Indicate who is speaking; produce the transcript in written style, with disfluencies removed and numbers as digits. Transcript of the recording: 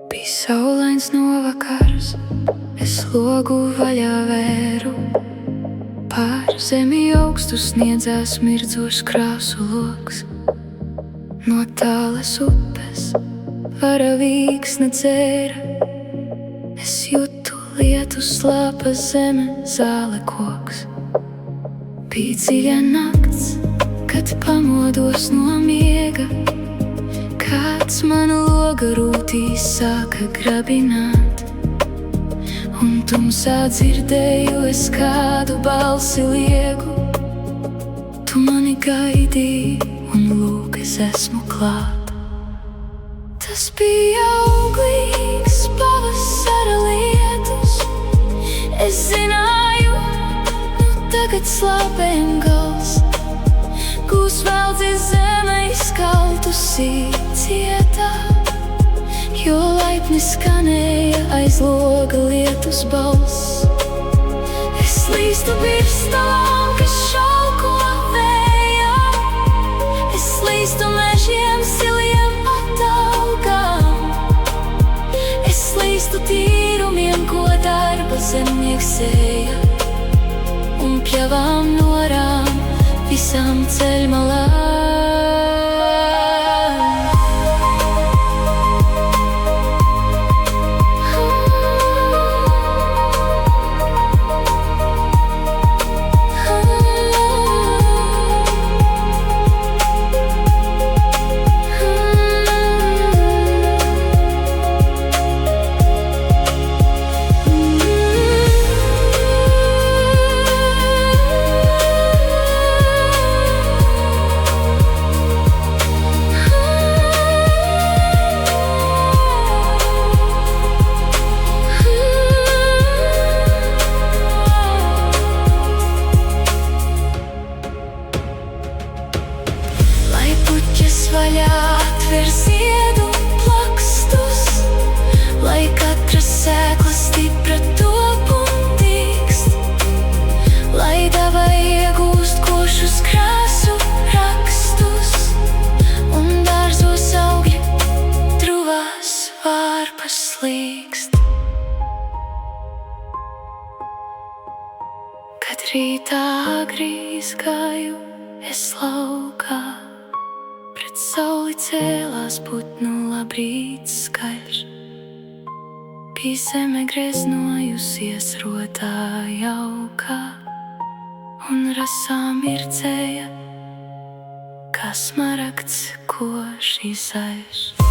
Speaker 1: Bija saulains novakars, es logu vaļā vēru. Pār zemi augstu sniedzās mirdzošs krāsu logs. No tālas upes varavīksne dzēra. Es jūtu lietu slāpa zeme, zāle koks. Bija dziļa nakts, kad pamodos no miega. Kāds manu loga rūtīs sāka grabināt. Un tumsā dzirdēju es kādu balsi liegu. Tu mani gaidīji, un lūk, es esmu klāt. Tas bija auglīgs pavasara lietus. Es zināju, nu tagad slāpēm gals. Gūs veldzi zeme izkaltusī cietā, jo laipni skanēja aiz loga lietus balss. Es slīstu virstalām, kas šauko vējā. Es slīstu mežiem, siliem ataugām. Es slīstu tīrumiem, ko darba zemnieks sēja. Un pļavām norām visām ceļmalām. Vaļā atver ziedu plakstus, lai katra sēkla stipra top un dīkst, lai daba iegūst košus krāsu rakstus, un dārzos augļi druvās vārpas slīkst. Kad rītā agri izgāju es laukā, pret sauli cēlās putnu labrīts skaļš. Bija zeme greznojusies rotā jaukā, un rasā mirdzēja, kā smaragds koši zaļš.